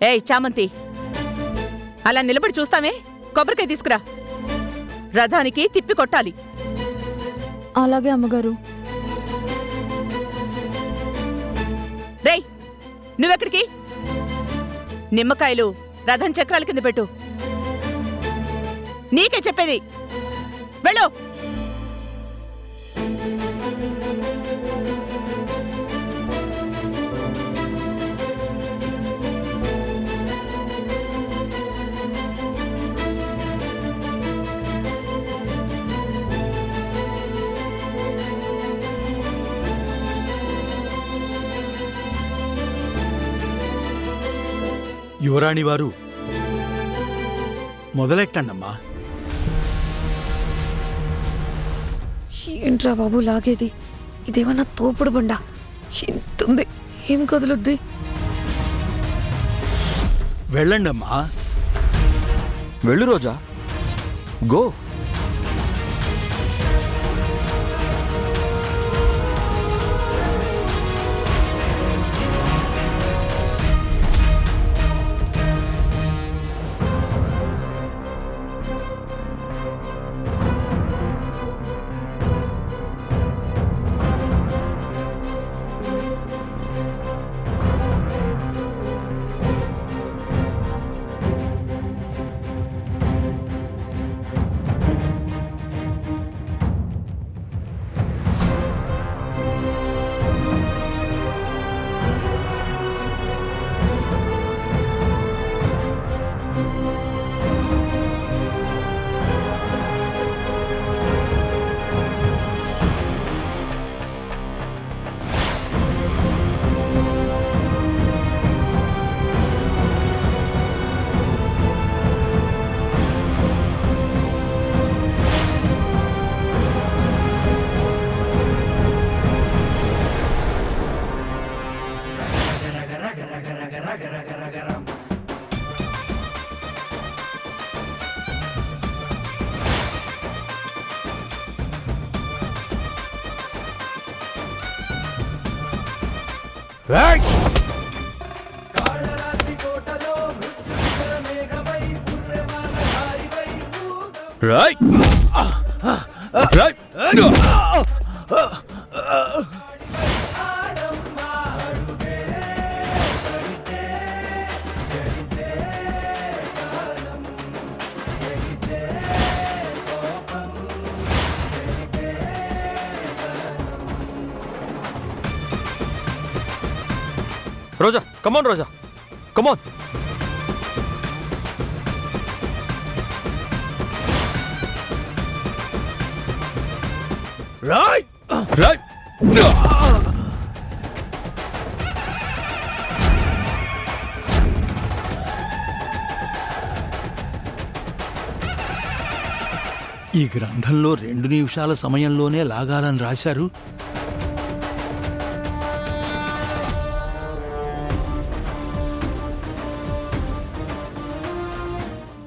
ఏయ్ చామంతి, అలా నిలబడి చూస్తామే, కొబ్బరికాయ తీసుకురా. రథానికి తిప్పి కొట్టాలి. అలాగే అమ్మగారు. రేయ్, నువ్వెక్కడికి? నిమ్మకాయలు రథం చక్రాల కింద పెట్టు. నీకే చెప్పేది, వెళ్ళు. యువరాణి వారు మొదలెట్టండమ్మా. ఏంట్రా బాబు లాగేది? ఇదేమన్నా తోపుడు బండా? ఎంతుంది, ఏం కదులుద్ది? వెళ్ళండమ్మా. వెళ్ళు Roja, go. Right. Right right. Roja, come on Roja, come on. Right right. ఈ గ్రంథంలో 2 నిమిషాల సమయంలోనే లాగాలని రాశారు.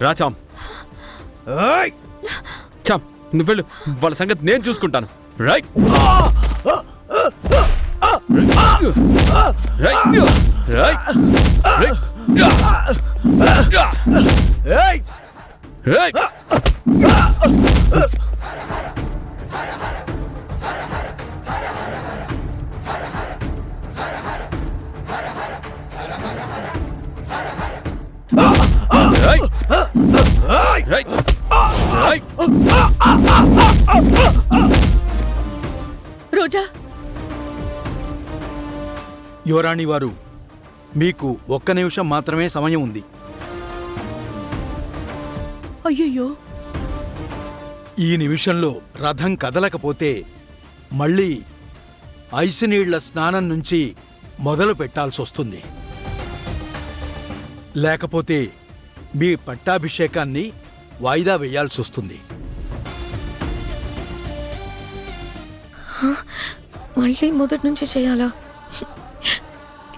రా చామ్. చామ్, నువ్వు వెళ్ళు, వాళ్ళ సంగతి నేను చూసుకుంటాను. Right right right right. Roja, యువరాణి వారు, మీకు 1 నిమిషం మాత్రమే సమయం ఉంది. అయ్యయ్యో, ఈ నిమిషంలో రథం కదలకపోతే మళ్ళీ ఐసు నీళ్ల స్నానం నుంచి మొదలు పెట్టాల్సొస్తుంది. లేకపోతే మీ పట్టాభిషేకాన్ని వాయిదా వేయాల్సొస్తుంది. మళ్ళీ మొదటి నుంచి చేయాలా?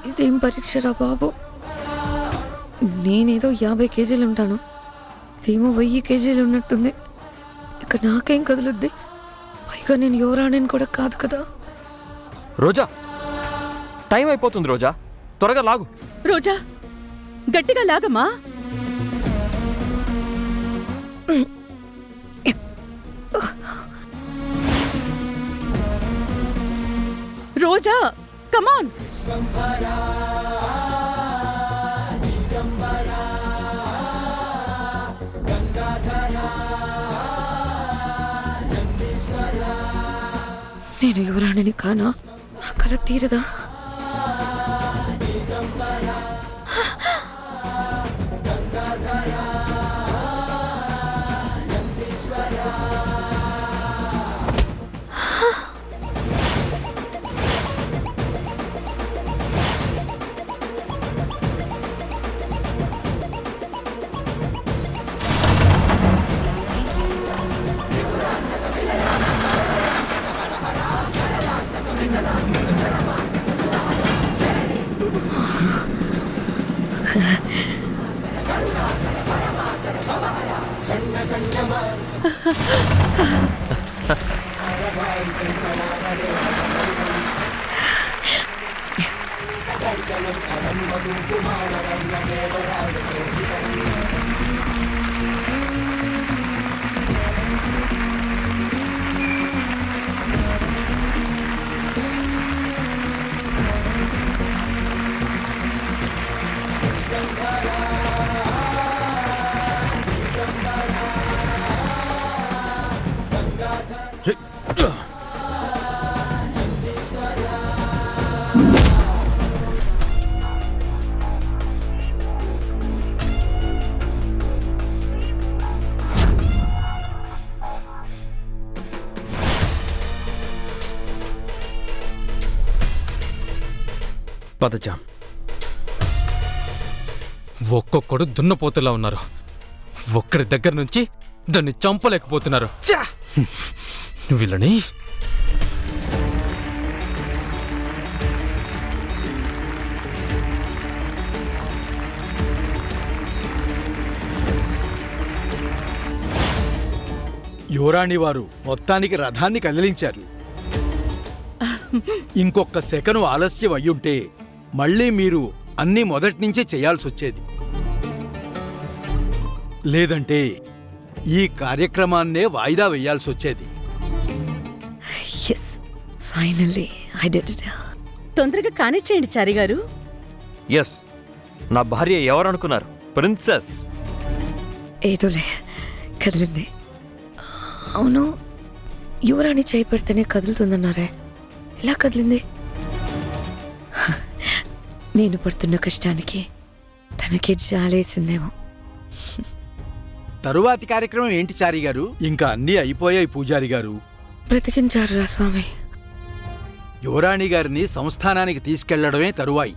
ఇదేం పరీక్షరా బాబు? నేనేదో 50 కేజీలు ఉంటాను, ఇదేమో 1000 కేజీలు ఉన్నట్టుంది. ఇక నాకేం కదులుద్ది? పైగా నేను యువరాణిని కూడా కాదు కదా. రోజా, టైం అయిపోతుంది రోజా, త్వరగా లాగు. రోజా, గట్టిగా లాగమ్మా. రోజా, కమాన్. నేను యువరాణిని కానా? నా కల తీరదా? పదజాం. ఒక్కొక్కడు దున్నపోతులా ఉన్నారు. ఒక్కడి దగ్గర నుంచి దాన్ని చంపలేకపోతున్నారు. వీళ్ళని యువరాణి వారు మొత్తానికి రథాన్ని కదిలించారు. ఇంకొక సెకను ఆలస్యం అయ్యుంటే మళ్ళీ మీరు అన్నీ మొదటి నుంచే చేయాల్సొచ్చేది. లేదంటే ఈ కార్యక్రమాన్నే వాయిదా వేయాల్సొచ్చేది. Yes, finally I did it. తొందరగా కానిచ్చేయండి చారి గారు. ఎస్, నా భార్య ఎవరనుకున్నారు? ప్రిన్సెస్. ఏదోలే, కదిలింది. అవును, యువరాణి చేయి పెడితేనే కదులుతుందన్నారే, ఎలా కదిలింది? నేను పడుతున్న కష్టానికి తనకి జాలేసిందేమో. తరువాతి కార్యక్రమం ఏంటి చారి గారు? ఇంకా అన్నీ అయిపోయాయి పూజారి గారు. బ్రతికించారు రా స్వామి. యువరాణి గారిని సంస్థానానికి తీసుకెళ్లడమే తరువాయి.